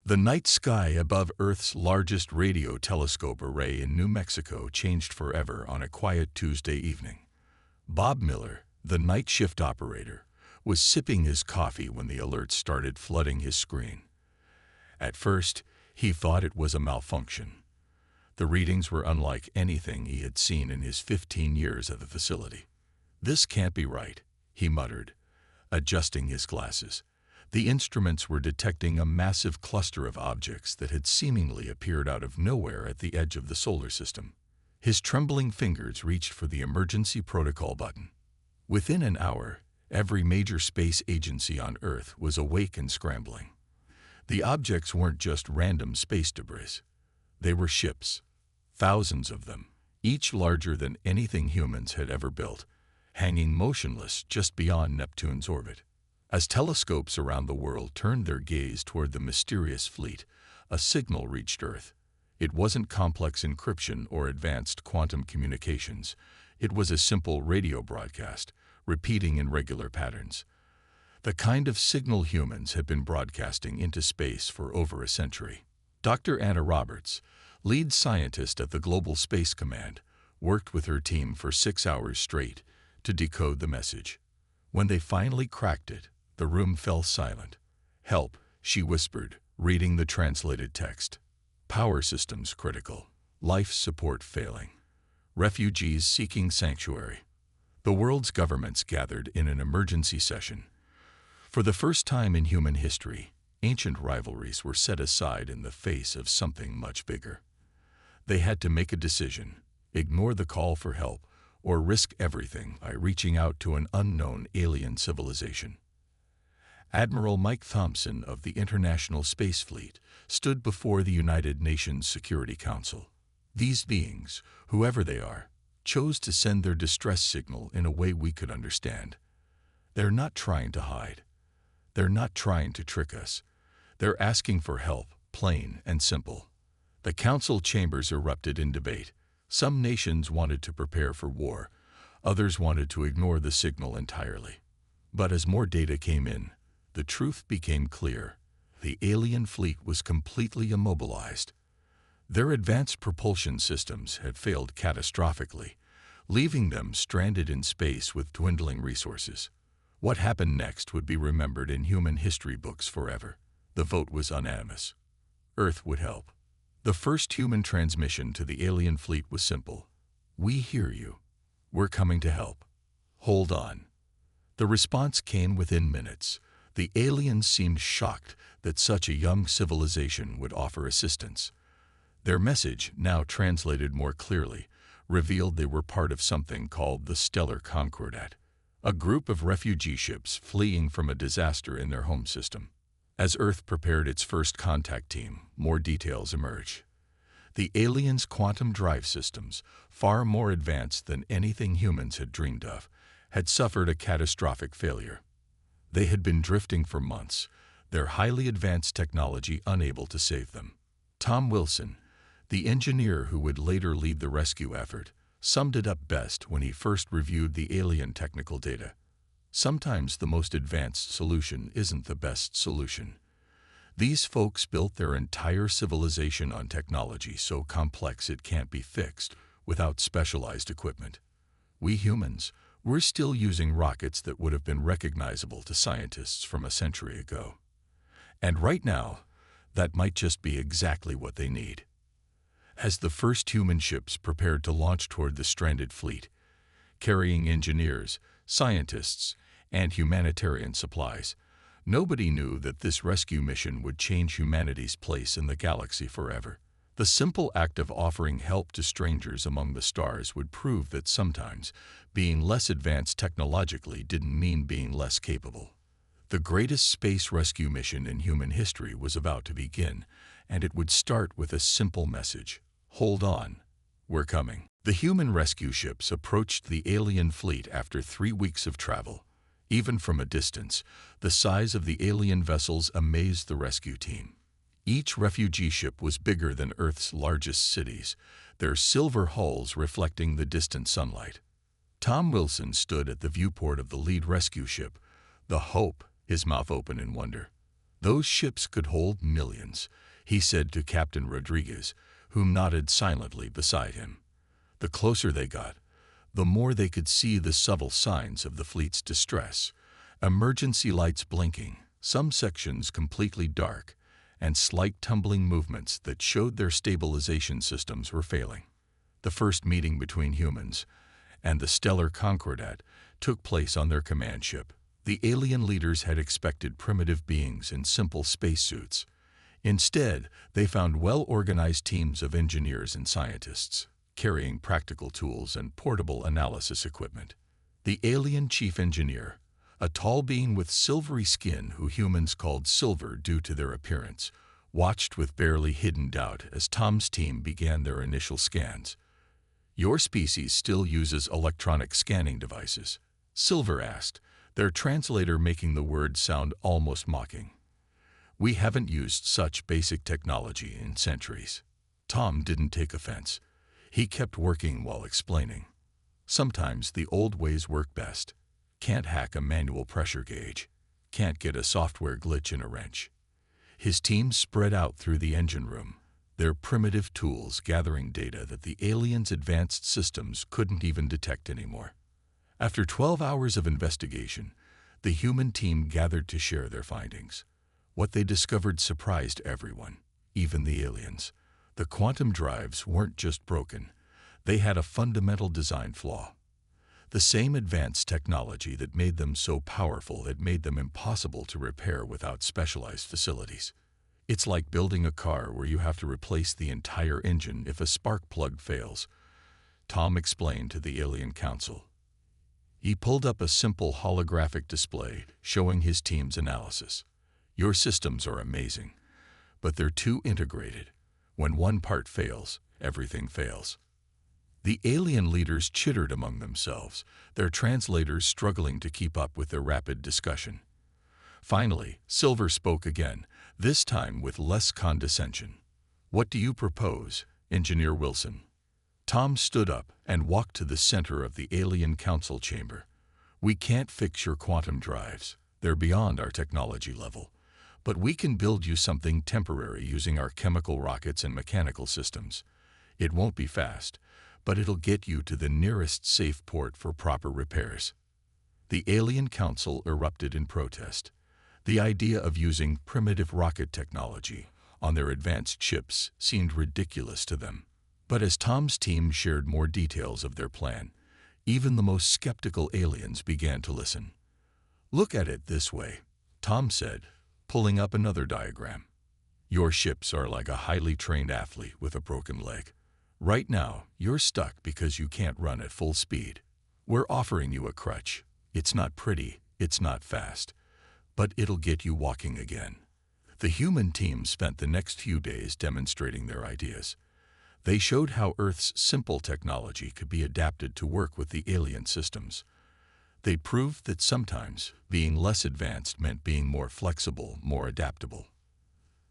The night sky above Earth's largest radio telescope array in New Mexico changed forever on a quiet Tuesday evening. Bob Miller, the night shift operator, was sipping his coffee when the alerts started flooding his screen. At first, he thought it was a malfunction. The readings were unlike anything he had seen in his 15 years at the facility. "This can't be right," he muttered, adjusting his glasses. The instruments were detecting a massive cluster of objects that had seemingly appeared out of nowhere at the edge of the solar system. His trembling fingers reached for the emergency protocol button. Within an hour, every major space agency on Earth was awake and scrambling. The objects weren't just random space debris. They were ships, thousands of them, each larger than anything humans had ever built, hanging motionless just beyond Neptune's orbit. As telescopes around the world turned their gaze toward the mysterious fleet, a signal reached Earth. It wasn't complex encryption or advanced quantum communications. It was a simple radio broadcast, repeating in regular patterns. The kind of signal humans had been broadcasting into space for over a century. Dr. Anna Roberts, lead scientist at the Global Space Command, worked with her team for 6 hours straight to decode the message. When they finally cracked it, the room fell silent. "Help," she whispered, reading the translated text. "Power systems critical. Life support failing. Refugees seeking sanctuary." The world's governments gathered in an emergency session. For the first time in human history, ancient rivalries were set aside in the face of something much bigger. They had to make a decision: ignore the call for help, or risk everything by reaching out to an unknown alien civilization. Admiral Mike Thompson of the International Space Fleet stood before the United Nations Security Council. These beings, whoever they are, chose to send their distress signal in a way we could understand. They're not trying to hide. They're not trying to trick us. They're asking for help, plain and simple. The council chambers erupted in debate. Some nations wanted to prepare for war. Others wanted to ignore the signal entirely. But as more data came in, the truth became clear. The alien fleet was completely immobilized. Their advanced propulsion systems had failed catastrophically, leaving them stranded in space with dwindling resources. What happened next would be remembered in human history books forever. The vote was unanimous. Earth would help. The first human transmission to the alien fleet was simple: "We hear you. We're coming to help. Hold on." The response came within minutes. The aliens seemed shocked that such a young civilization would offer assistance. Their message, now translated more clearly, revealed they were part of something called the Stellar Concordat, a group of refugee ships fleeing from a disaster in their home system. As Earth prepared its first contact team, more details emerged. The aliens' quantum drive systems, far more advanced than anything humans had dreamed of, had suffered a catastrophic failure. They had been drifting for months, their highly advanced technology unable to save them. Tom Wilson, the engineer who would later lead the rescue effort, summed it up best when he first reviewed the alien technical data. Sometimes the most advanced solution isn't the best solution. These folks built their entire civilization on technology so complex it can't be fixed without specialized equipment. We humans, we're still using rockets that would have been recognizable to scientists from a century ago. And right now, that might just be exactly what they need. As the first human ships prepared to launch toward the stranded fleet, carrying engineers, scientists, and humanitarian supplies, nobody knew that this rescue mission would change humanity's place in the galaxy forever. The simple act of offering help to strangers among the stars would prove that sometimes being less advanced technologically didn't mean being less capable. The greatest space rescue mission in human history was about to begin, and it would start with a simple message: hold on, we're coming. The human rescue ships approached the alien fleet after 3 weeks of travel. Even from a distance, the size of the alien vessels amazed the rescue team. Each refugee ship was bigger than Earth's largest cities, their silver hulls reflecting the distant sunlight. Tom Wilson stood at the viewport of the lead rescue ship, the Hope, his mouth open in wonder. Those ships could hold millions, he said to Captain Rodriguez, who nodded silently beside him. The closer they got, the more they could see the subtle signs of the fleet's distress. Emergency lights blinking, some sections completely dark, and slight tumbling movements that showed their stabilization systems were failing. The first meeting between humans and the stellar Concordat took place on their command ship. The alien leaders had expected primitive beings in simple spacesuits. Instead, they found well-organized teams of engineers and scientists, carrying practical tools and portable analysis equipment. The alien chief engineer, a tall being with silvery skin who humans called Silver due to their appearance, watched with barely hidden doubt as Tom's team began their initial scans. "Your species still uses electronic scanning devices?" Silver asked, their translator making the words sound almost mocking. "We haven't used such basic technology in centuries." Tom didn't take offense. He kept working while explaining. "Sometimes the old ways work best. Can't hack a manual pressure gauge. Can't get a software glitch in a wrench." His team spread out through the engine room, their primitive tools gathering data that the aliens' advanced systems couldn't even detect anymore. After 12 hours of investigation, the human team gathered to share their findings. What they discovered surprised everyone, even the aliens. The quantum drives weren't just broken, they had a fundamental design flaw. The same advanced technology that made them so powerful had made them impossible to repair without specialized facilities. It's like building a car where you have to replace the entire engine if a spark plug fails, Tom explained to the Alien Council. He pulled up a simple holographic display showing his team's analysis. "Your systems are amazing, but they're too integrated. When one part fails, everything fails." The alien leaders chittered among themselves, their translators struggling to keep up with their rapid discussion. Finally, Silver spoke again, this time with less condescension. "What do you propose, Engineer Wilson?" Tom stood up and walked to the center of the Alien Council chamber. "We can't fix your quantum drives. They're beyond our technology level. But we can build you something temporary using our chemical rockets and mechanical systems. It won't be fast, but it'll get you to the nearest safe port for proper repairs." The Alien Council erupted in protest. The idea of using primitive rocket technology on their advanced ships seemed ridiculous to them. But as Tom's team shared more details of their plan, even the most skeptical aliens began to listen. "Look at it this way," Tom said, pulling up another diagram. "Your ships are like a highly trained athlete with a broken leg. Right now, you're stuck because you can't run at full speed. We're offering you a crutch. It's not pretty, it's not fast, but it'll get you walking again." The human team spent the next few days demonstrating their ideas. They showed how Earth's simple technology could be adapted to work with the alien systems. They proved that sometimes being less advanced meant being more flexible, more adaptable.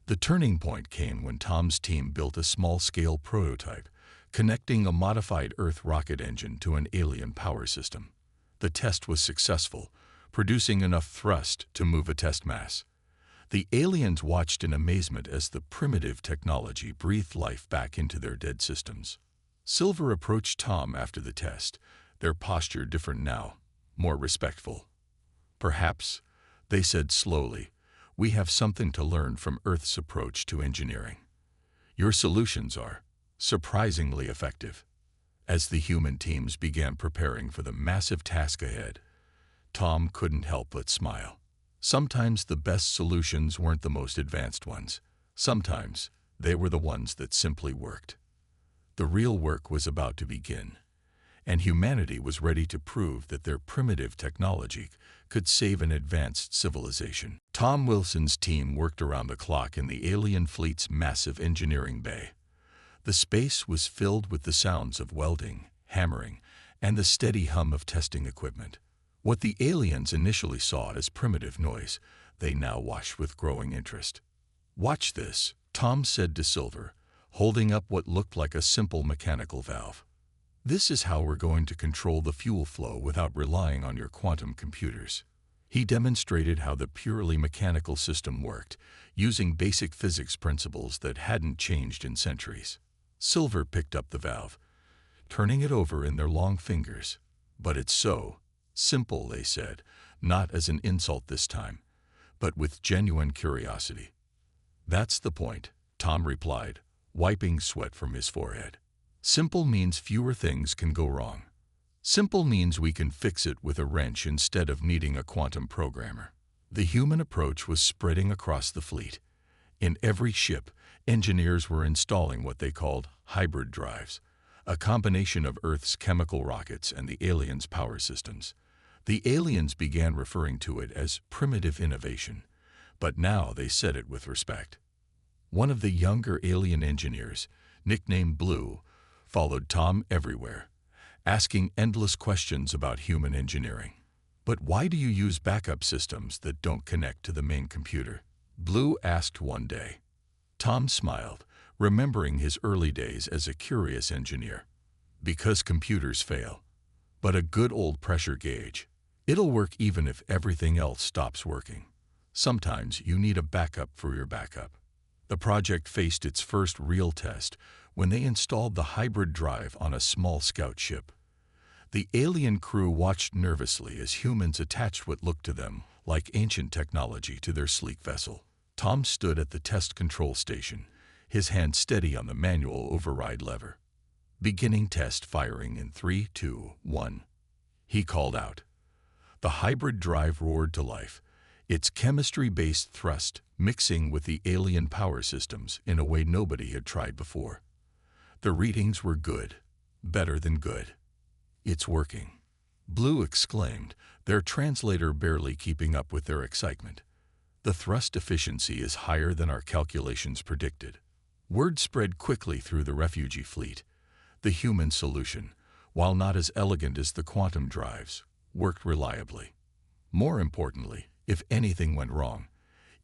The turning point came when Tom's team built a small-scale prototype, connecting a modified Earth rocket engine to an alien power system. The test was successful, producing enough thrust to move a test mass. The aliens watched in amazement as the primitive technology breathed life back into their dead systems. Silver approached Tom after the test, their posture different now, more respectful. "Perhaps," they said slowly, "we have something to learn from Earth's approach to engineering. Your solutions are surprisingly effective." As the human teams began preparing for the massive task ahead, Tom couldn't help but smile. Sometimes the best solutions weren't the most advanced ones. Sometimes they were the ones that simply worked. The real work was about to begin, and humanity was ready to prove that their primitive technology could save an advanced civilization. Tom Wilson's team worked around the clock in the alien fleet's massive engineering bay. The space was filled with the sounds of welding, hammering, and the steady hum of testing equipment. What the aliens initially saw as primitive noise, they now watched with growing interest. "Watch this," Tom said to Silver, holding up what looked like a simple mechanical valve. "This is how we're going to control the fuel flow without relying on your quantum computers." He demonstrated how the purely mechanical system worked, using basic physics principles that hadn't changed in centuries. Silver picked up the valve, turning it over in their long fingers. "But it's so simple," they said, not as an insult this time, but with genuine curiosity. "That's the point," Tom replied, wiping sweat from his forehead. "Simple means fewer things can go wrong. Simple means we can fix it with a wrench instead of needing a quantum programmer." The human approach was spreading across the fleet. In every ship, engineers were installing what they called hybrid drives, a combination of Earth's chemical rockets and the aliens' power systems. The aliens began referring to it as primitive innovation, but now they said it with respect. One of the younger alien engineers, nicknamed Blue, followed Tom everywhere, asking endless questions about human engineering. "But why do you use backup systems that don't connect to the main computer?" Blue asked one day. Tom smiled, remembering his early days as a curious engineer. "Because computers fail. But a good old pressure gauge. It'll work even if everything else stops working. Sometimes you need a backup for your backup." The project faced its first real test when they installed the hybrid drive on a small scout ship. The alien crew watched nervously as humans attached what looked to them like ancient technology to their sleek vessel. Tom stood at the test control station, his hand steady on the manual override lever. "Beginning test firing in 3, 2, 1. He called out. The hybrid drive roared to life, its chemistry-based thrust mixing with the alien power systems in a way nobody had tried before. The readings were good, better than good. "It's working," Blue exclaimed, their translator barely keeping up with their excitement. "The thrust efficiency is higher than our calculations predicted." Word spread quickly through the refugee fleet. The human solution, while not as elegant as the quantum drives, worked reliably. More importantly, if anything went wrong,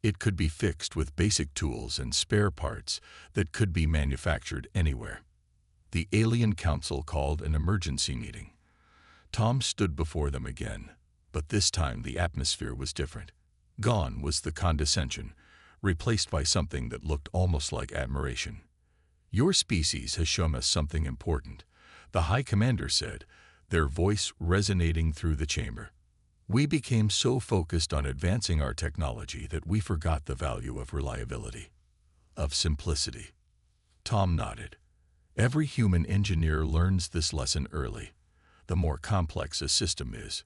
it could be fixed with basic tools and spare parts that could be manufactured anywhere. The Alien Council called an emergency meeting. Tom stood before them again, but this time the atmosphere was different. Gone was the condescension, replaced by something that looked almost like admiration. "Your species has shown us something important," the High Commander said, their voice resonating through the chamber. "We became so focused on advancing our technology that we forgot the value of reliability, of simplicity." Tom nodded. Every human engineer learns this lesson early. The more complex a system is,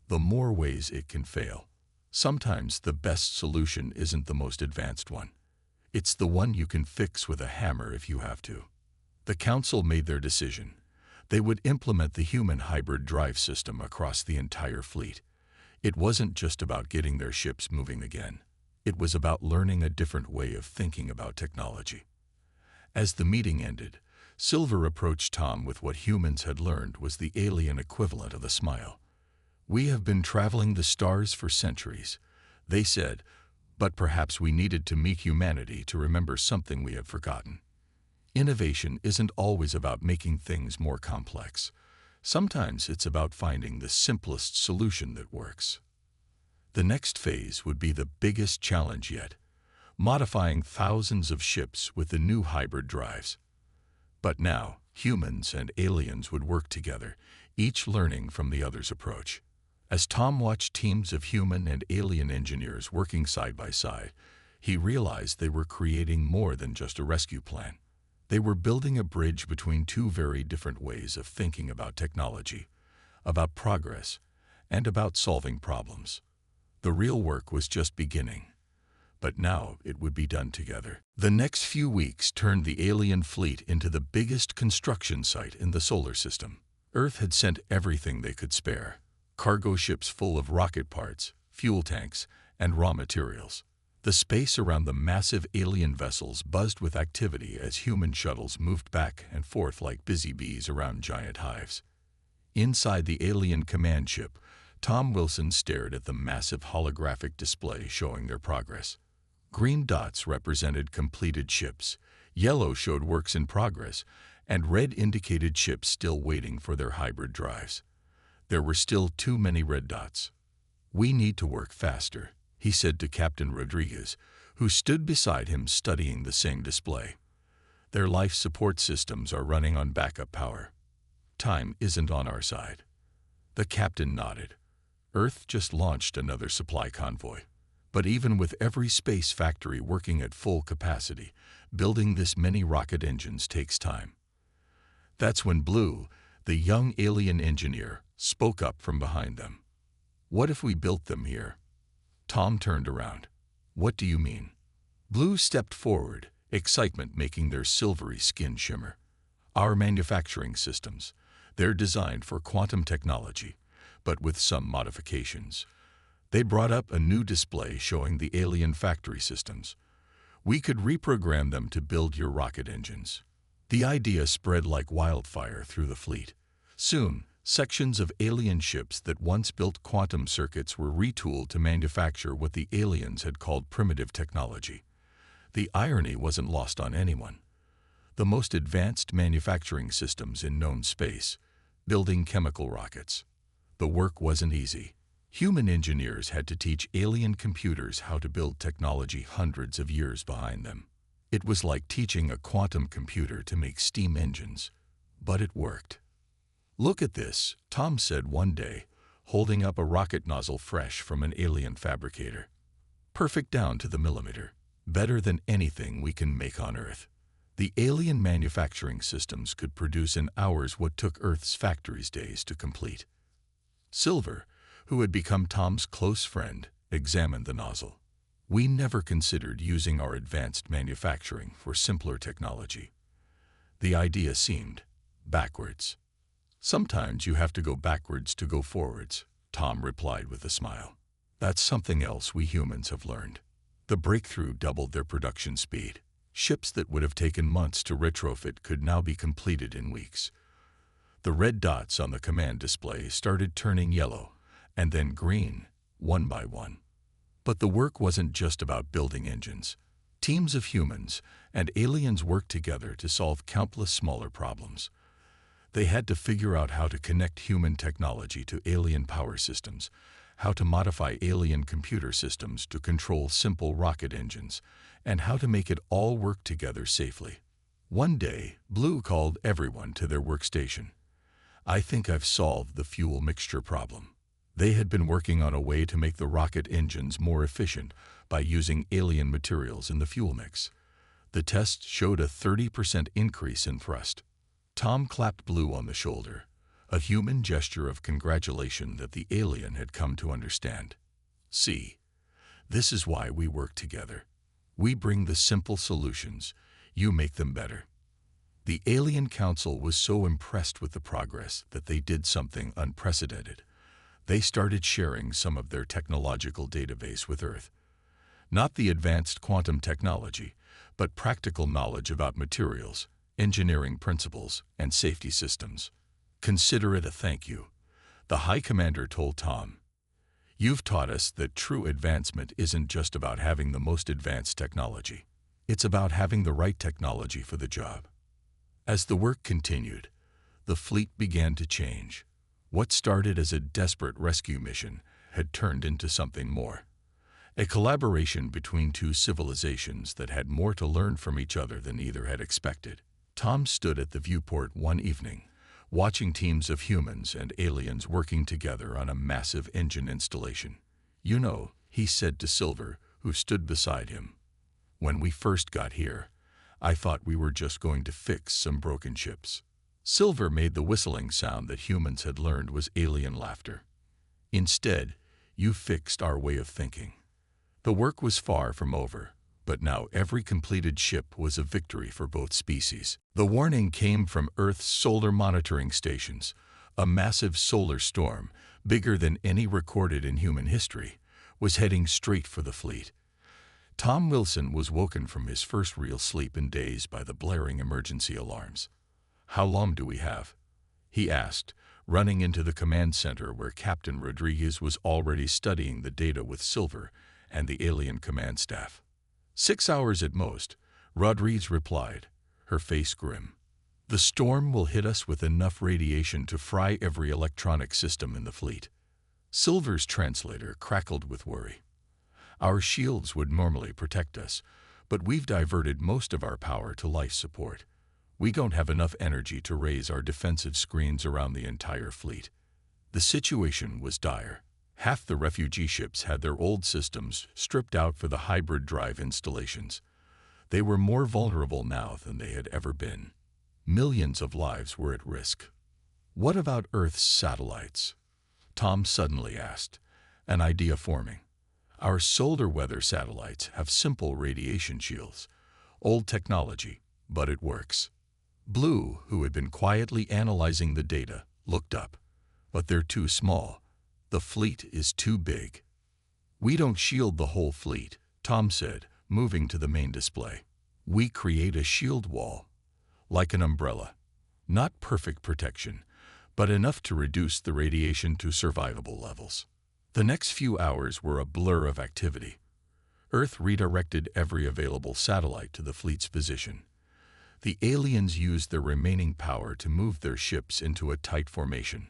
the more ways it can fail. Sometimes the best solution isn't the most advanced one. It's the one you can fix with a hammer if you have to. The council made their decision. They would implement the human hybrid drive system across the entire fleet. It wasn't just about getting their ships moving again. It was about learning a different way of thinking about technology. As the meeting ended, Silver approached Tom with what humans had learned was the alien equivalent of a smile. "We have been traveling the stars for centuries," they said, "but perhaps we needed to meet humanity to remember something we had forgotten. Innovation isn't always about making things more complex. Sometimes it's about finding the simplest solution that works." The next phase would be the biggest challenge yet, modifying thousands of ships with the new hybrid drives. But now, humans and aliens would work together, each learning from the other's approach. As Tom watched teams of human and alien engineers working side by side, he realized they were creating more than just a rescue plan. They were building a bridge between two very different ways of thinking about technology, about progress, and about solving problems. The real work was just beginning, but now it would be done together. The next few weeks turned the alien fleet into the biggest construction site in the solar system. Earth had sent everything they could spare: cargo ships full of rocket parts, fuel tanks, and raw materials. The space around the massive alien vessels buzzed with activity as human shuttles moved back and forth like busy bees around giant hives. Inside the alien command ship, Tom Wilson stared at the massive holographic display showing their progress. Green dots represented completed ships, yellow showed works in progress, and red indicated ships still waiting for their hybrid drives. There were still too many red dots. "We need to work faster," he said to Captain Rodriguez, who stood beside him studying the same display. "Their life support systems are running on backup power. Time isn't on our side." The captain nodded. Earth just launched another supply convoy. But even with every space factory working at full capacity, building this many rocket engines takes time. That's when Blue, the young alien engineer, spoke up from behind them. "What if we built them here?" Tom turned around. "What do you mean?" Blue stepped forward, excitement making their silvery skin shimmer. "Our manufacturing systems. They're designed for quantum technology, but with some modifications." They brought up a new display showing the alien factory systems. "We could reprogram them to build your rocket engines." The idea spread like wildfire through the fleet. Soon, sections of alien ships that once built quantum circuits were retooled to manufacture what the aliens had called primitive technology. The irony wasn't lost on anyone. The most advanced manufacturing systems in known space, building chemical rockets. The work wasn't easy. Human engineers had to teach alien computers how to build technology hundreds of years behind them. It was like teaching a quantum computer to make steam engines. But it worked. "Look at this," Tom said one day, holding up a rocket nozzle fresh from an alien fabricator. "Perfect down to the millimeter. Better than anything we can make on Earth." The alien manufacturing systems could produce in hours what took Earth's factories days to complete. Silver, who had become Tom's close friend, examined the nozzle. "We never considered using our advanced manufacturing for simpler technology." The idea seemed backwards. "Sometimes you have to go backwards to go forwards," Tom replied with a smile. "That's something else we humans have learned." The breakthrough doubled their production speed. Ships that would have taken months to retrofit could now be completed in weeks. The red dots on the command display started turning yellow, and then green, one by one. But the work wasn't just about building engines. Teams of humans and aliens worked together to solve countless smaller problems. They had to figure out how to connect human technology to alien power systems, how to modify alien computer systems to control simple rocket engines, and how to make it all work together safely. One day, Blue called everyone to their workstation. "I think I've solved the fuel mixture problem." They had been working on a way to make the rocket engines more efficient by using alien materials in the fuel mix. The test showed a 30% increase in thrust. Tom clapped Blue on the shoulder, a human gesture of congratulation that the alien had come to understand. "See, this is why we work together. We bring the simple solutions, you make them better." The Alien Council was so impressed with the progress that they did something unprecedented. They started sharing some of their technological database with Earth. Not the advanced quantum technology, but practical knowledge about materials, engineering principles, and safety systems. "Consider it a thank you," the High Commander told Tom. "You've taught us that true advancement isn't just about having the most advanced technology. It's about having the right technology for the job." As the work continued, the fleet began to change. What started as a desperate rescue mission had turned into something more. A collaboration between two civilizations that had more to learn from each other than either had expected. Tom stood at the viewport one evening, watching teams of humans and aliens working together on a massive engine installation. "You know," he said to Silver, who stood beside him, "when we first got here, I thought we were just going to fix some broken ships." Silver made the whistling sound that humans had learned was alien laughter. "Instead, you fixed our way of thinking." The work was far from over, but now every completed ship was a victory for both species. The warning came from Earth's solar monitoring stations. A massive solar storm, bigger than any recorded in human history, was heading straight for the fleet. Tom Wilson was woken from his first real sleep in days by the blaring emergency alarms. "How long do we have?" he asked, running into the command center where Captain Rodriguez was already studying the data with Silver and the alien command staff. 6 hours at most," Rodriguez replied, her face grim. "The storm will hit us with enough radiation to fry every electronic system in the fleet." Silver's translator crackled with worry. Our shields would normally protect us, but we've diverted most of our power to life support. We don't have enough energy to raise our defensive screens around the entire fleet. The situation was dire. Half the refugee ships had their old systems stripped out for the hybrid drive installations. They were more vulnerable now than they had ever been. Millions of lives were at risk. What about Earth's satellites? Tom suddenly asked, an idea forming. Our solar weather satellites have simple radiation shields. Old technology, but it works. Blue, who had been quietly analyzing the data, looked up. But they're too small. The fleet is too big. We don't shield the whole fleet, Tom said, moving to the main display. We create a shield wall, like an umbrella. Not perfect protection, but enough to reduce the radiation to survivable levels. The next few hours were a blur of activity. Earth redirected every available satellite to the fleet's position. The aliens used their remaining power to move their ships into a tight formation,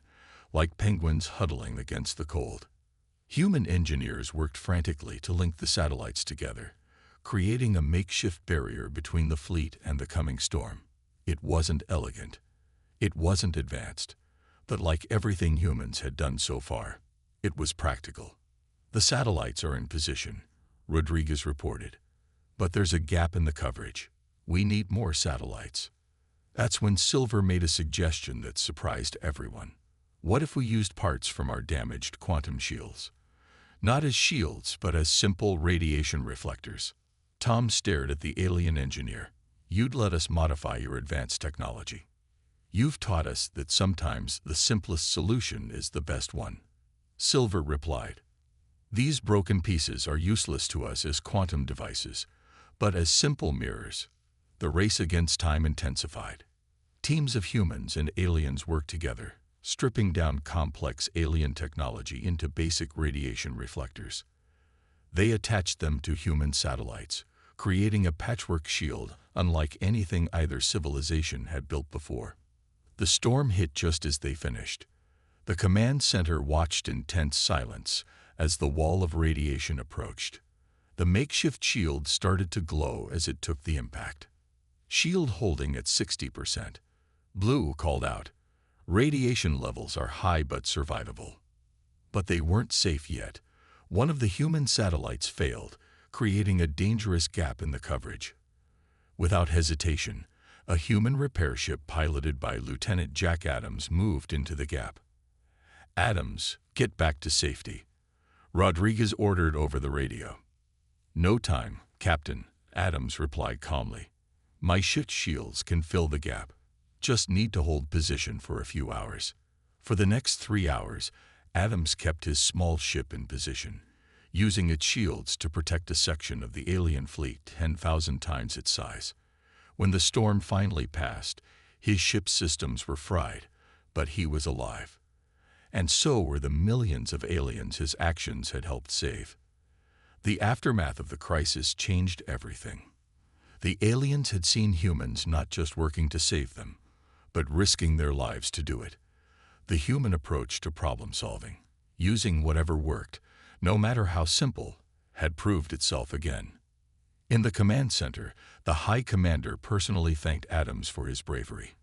like penguins huddling against the cold. Human engineers worked frantically to link the satellites together, creating a makeshift barrier between the fleet and the coming storm. It wasn't elegant. It wasn't advanced. But like everything humans had done so far, it was practical. The satellites are in position, Rodriguez reported. But there's a gap in the coverage. We need more satellites. That's when Silver made a suggestion that surprised everyone. What if we used parts from our damaged quantum shields? Not as shields, but as simple radiation reflectors. Tom stared at the alien engineer. You'd let us modify your advanced technology. You've taught us that sometimes the simplest solution is the best one. Silver replied. These broken pieces are useless to us as quantum devices, but as simple mirrors. The race against time intensified. Teams of humans and aliens worked together, stripping down complex alien technology into basic radiation reflectors. They attached them to human satellites, creating a patchwork shield unlike anything either civilization had built before. The storm hit just as they finished. The command center watched in tense silence as the wall of radiation approached. The makeshift shield started to glow as it took the impact. Shield holding at 60%. Blue called out, "Radiation levels are high but survivable." But they weren't safe yet. One of the human satellites failed, creating a dangerous gap in the coverage. Without hesitation, a human repair ship piloted by Lieutenant Jack Adams moved into the gap. "Adams, get back to safety," Rodriguez ordered over the radio. "No time, Captain," Adams replied calmly. "My ship's shields can fill the gap. Just need to hold position for a few hours." For the next 3 hours, Adams kept his small ship in position, using its shields to protect a section of the alien fleet 10,000 times its size. When the storm finally passed, his ship's systems were fried, but he was alive. And so were the millions of aliens his actions had helped save. The aftermath of the crisis changed everything. The aliens had seen humans not just working to save them, but risking their lives to do it. The human approach to problem solving, using whatever worked, no matter how simple, had proved itself again. In the command center, the High Commander personally thanked Adams for his bravery.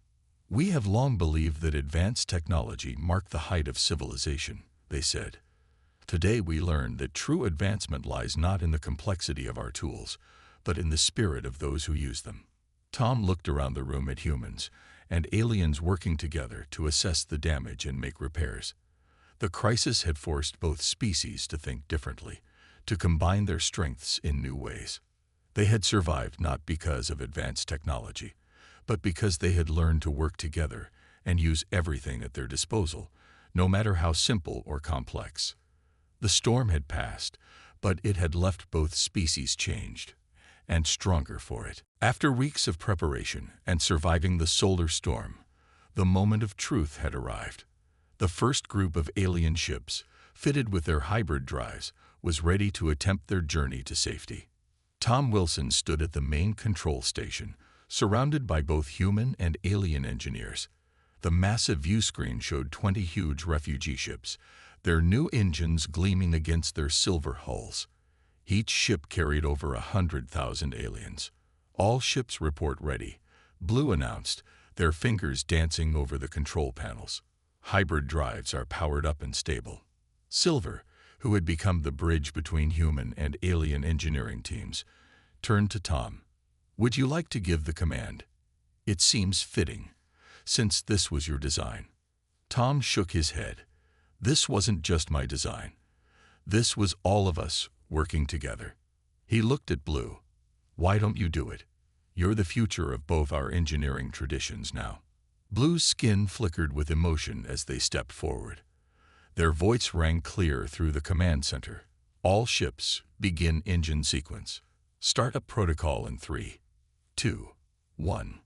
"We have long believed that advanced technology marked the height of civilization," they said. "Today we learned that true advancement lies not in the complexity of our tools, but in the spirit of those who use them." Tom looked around the room at humans and aliens working together to assess the damage and make repairs. The crisis had forced both species to think differently, to combine their strengths in new ways. They had survived not because of advanced technology, but because they had learned to work together and use everything at their disposal, no matter how simple or complex. The storm had passed, but it had left both species changed, and stronger for it. After weeks of preparation and surviving the solar storm, the moment of truth had arrived. The first group of alien ships, fitted with their hybrid drives, was ready to attempt their journey to safety. Tom Wilson stood at the main control station, surrounded by both human and alien engineers. The massive view screen showed 20 huge refugee ships, their new engines gleaming against their silver hulls. Each ship carried over 100,000 aliens. "All ships report ready," Blue announced, their fingers dancing over the control panels. "Hybrid drives are powered up and stable." Silver, who had become the bridge between human and alien engineering teams, turned to Tom. "Would you like to give the command? It seems fitting, since this was your design." Tom shook his head. "This wasn't just my design. This was all of us working together." He looked at Blue. "Why don't you do it? You're the future of both our engineering traditions now." Blue's skin flickered with emotion as they stepped forward. Their voice rang clear through the command center. "All ships, begin engine sequence. Startup protocol in 3, 2, 1.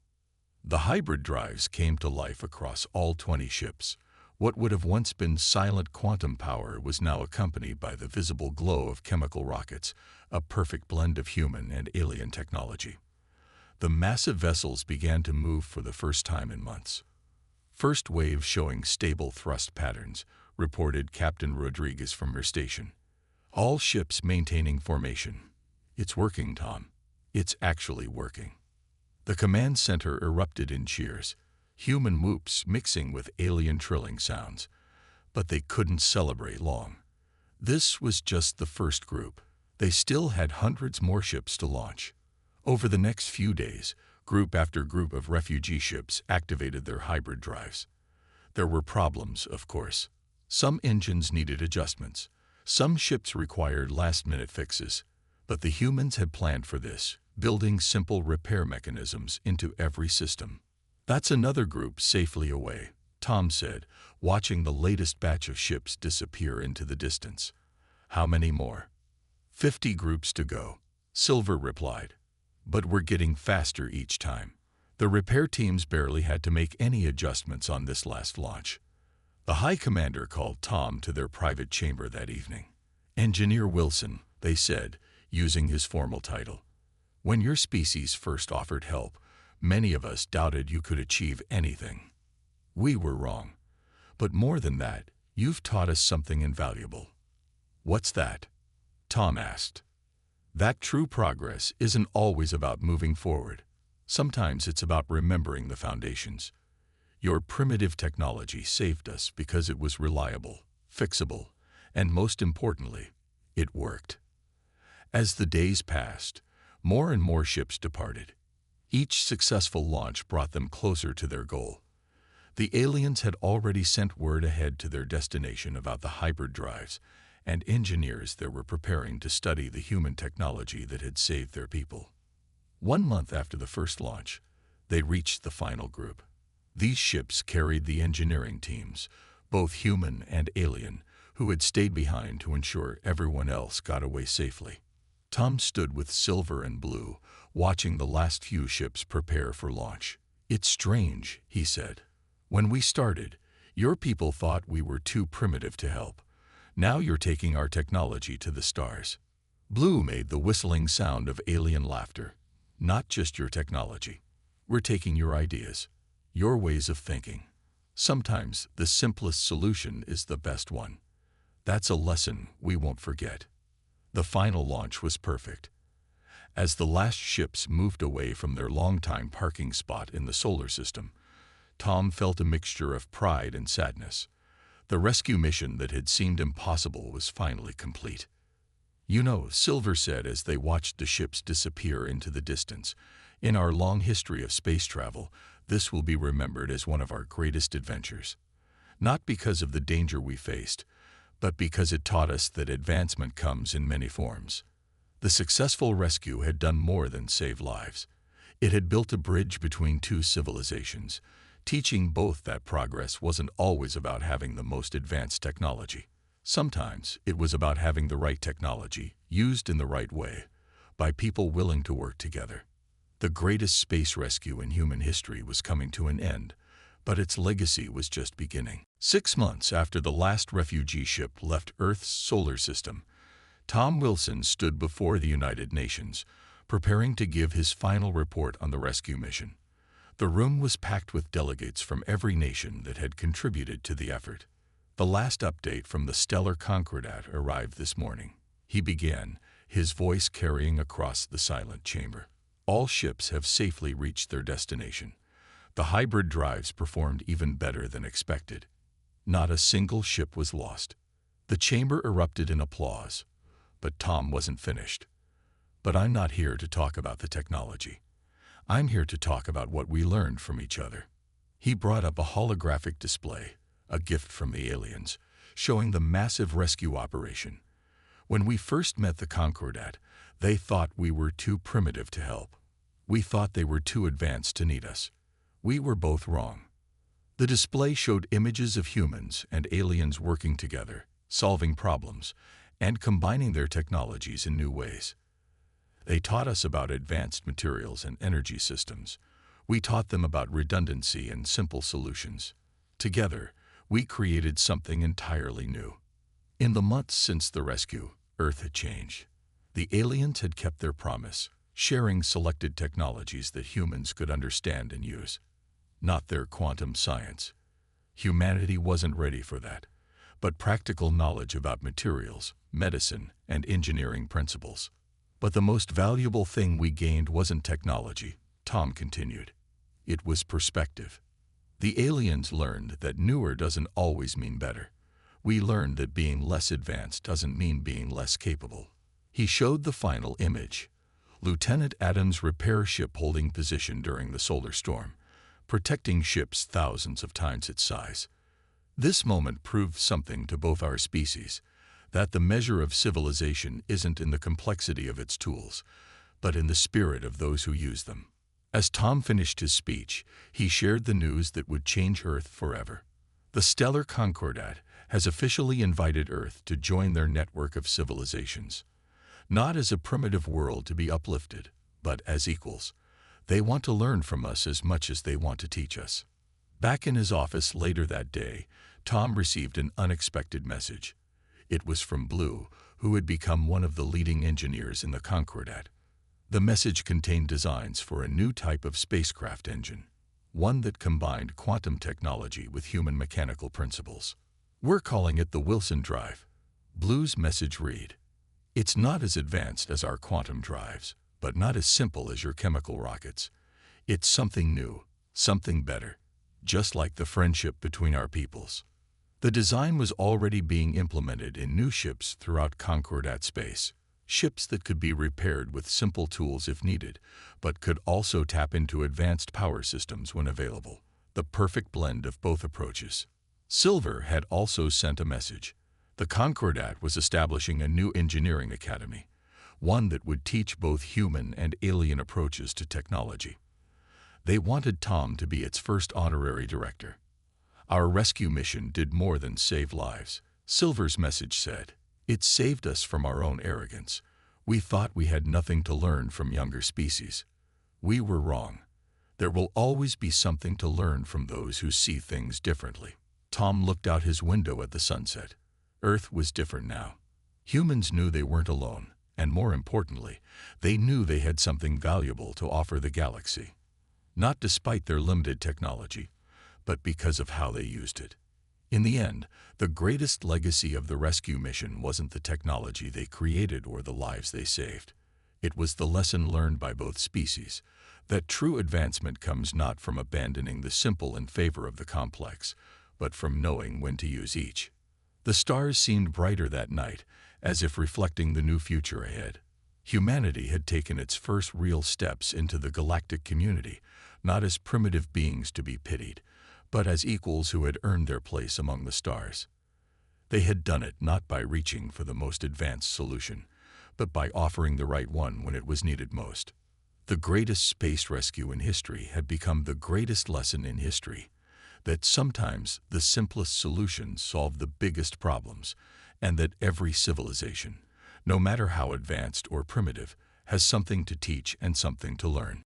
The hybrid drives came to life across all 20 ships. What would have once been silent quantum power was now accompanied by the visible glow of chemical rockets, a perfect blend of human and alien technology. The massive vessels began to move for the first time in months. "First wave showing stable thrust patterns," reported Captain Rodriguez from her station. "All ships maintaining formation." "It's working, Tom. It's actually working." The command center erupted in cheers, human whoops mixing with alien trilling sounds. But they couldn't celebrate long. This was just the first group. They still had hundreds more ships to launch. Over the next few days, group after group of refugee ships activated their hybrid drives. There were problems, of course. Some engines needed adjustments. Some ships required last-minute fixes. But the humans had planned for this, building simple repair mechanisms into every system. "That's another group safely away," Tom said, watching the latest batch of ships disappear into the distance. "How many more?" 50 groups to go," Silver replied. "But we're getting faster each time." The repair teams barely had to make any adjustments on this last launch. The High Commander called Tom to their private chamber that evening. "Engineer Wilson," they said, using his formal title. "When your species first offered help, many of us doubted you could achieve anything. We were wrong. But more than that, you've taught us something invaluable." "What's that?" Tom asked. "That true progress isn't always about moving forward. Sometimes it's about remembering the foundations. Your primitive technology saved us because it was reliable, fixable, and most importantly, it worked." As the days passed, more and more ships departed. Each successful launch brought them closer to their goal. The aliens had already sent word ahead to their destination about the hybrid drives, and engineers there were preparing to study the human technology that had saved their people. 1 month after the first launch, they reached the final group. These ships carried the engineering teams, both human and alien, who had stayed behind to ensure everyone else got away safely. Tom stood with Silver and Blue, watching the last few ships prepare for launch. "It's strange," he said. "When we started, your people thought we were too primitive to help. Now you're taking our technology to the stars." Blue made the whistling sound of alien laughter. "Not just your technology. We're taking your ideas, your ways of thinking. Sometimes the simplest solution is the best one. That's a lesson we won't forget." The final launch was perfect. As the last ships moved away from their longtime parking spot in the solar system, Tom felt a mixture of pride and sadness. The rescue mission that had seemed impossible was finally complete. "You know," Silver said as they watched the ships disappear into the distance, "in our long history of space travel, this will be remembered as one of our greatest adventures. Not because of the danger we faced, but because it taught us that advancement comes in many forms." The successful rescue had done more than save lives. It had built a bridge between two civilizations, teaching both that progress wasn't always about having the most advanced technology. Sometimes it was about having the right technology, used in the right way, by people willing to work together. The greatest space rescue in human history was coming to an end, but its legacy was just beginning. 6 months after the last refugee ship left Earth's solar system, Tom Wilson stood before the United Nations, preparing to give his final report on the rescue mission. The room was packed with delegates from every nation that had contributed to the effort. The last update from the stellar Concordat arrived this morning. He began, his voice carrying across the silent chamber. All ships have safely reached their destination. The hybrid drives performed even better than expected. Not a single ship was lost. The chamber erupted in applause. But Tom wasn't finished. But I'm not here to talk about the technology. I'm here to talk about what we learned from each other. He brought up a holographic display, a gift from the aliens, showing the massive rescue operation. When we first met the Concordat, they thought we were too primitive to help. We thought they were too advanced to need us. We were both wrong. The display showed images of humans and aliens working together, solving problems, and combining their technologies in new ways. They taught us about advanced materials and energy systems. We taught them about redundancy and simple solutions. Together, we created something entirely new. In the months since the rescue, Earth had changed. The aliens had kept their promise, sharing selected technologies that humans could understand and use. Not their quantum science. Humanity wasn't ready for that, but practical knowledge about materials, medicine, and engineering principles. But the most valuable thing we gained wasn't technology, Tom continued. It was perspective. The aliens learned that newer doesn't always mean better. We learned that being less advanced doesn't mean being less capable. He showed the final image. Lieutenant Adams' repair ship holding position during the solar storm, protecting ships thousands of times its size. This moment proved something to both our species, that the measure of civilization isn't in the complexity of its tools, but in the spirit of those who use them. As Tom finished his speech, he shared the news that would change Earth forever. The stellar Concordat has officially invited Earth to join their network of civilizations. Not as a primitive world to be uplifted, but as equals. They want to learn from us as much as they want to teach us. Back in his office later that day, Tom received an unexpected message. It was from Blue, who had become one of the leading engineers in the Concordat. The message contained designs for a new type of spacecraft engine, one that combined quantum technology with human mechanical principles. We're calling it the Wilson drive. Blue's message read, "It's not as advanced as our quantum drives, but not as simple as your chemical rockets. It's something new, something better, just like the friendship between our peoples." The design was already being implemented in new ships throughout Concordat space. Ships that could be repaired with simple tools if needed, but could also tap into advanced power systems when available. The perfect blend of both approaches. Silver had also sent a message. The Concordat was establishing a new engineering academy, one that would teach both human and alien approaches to technology. They wanted Tom to be its first honorary director. "Our rescue mission did more than save lives," Silver's message said. "It saved us from our own arrogance. We thought we had nothing to learn from younger species. We were wrong. There will always be something to learn from those who see things differently." Tom looked out his window at the sunset. Earth was different now. Humans knew they weren't alone, and more importantly, they knew they had something valuable to offer the galaxy. Not despite their limited technology, but because of how they used it. In the end, the greatest legacy of the rescue mission wasn't the technology they created or the lives they saved. It was the lesson learned by both species, that true advancement comes not from abandoning the simple in favor of the complex, but from knowing when to use each. The stars seemed brighter that night, as if reflecting the new future ahead. Humanity had taken its first real steps into the galactic community, not as primitive beings to be pitied, but as equals who had earned their place among the stars. They had done it not by reaching for the most advanced solution, but by offering the right one when it was needed most. The greatest space rescue in history had become the greatest lesson in history, that sometimes the simplest solutions solve the biggest problems, and that every civilization, no matter how advanced or primitive, has something to teach and something to learn.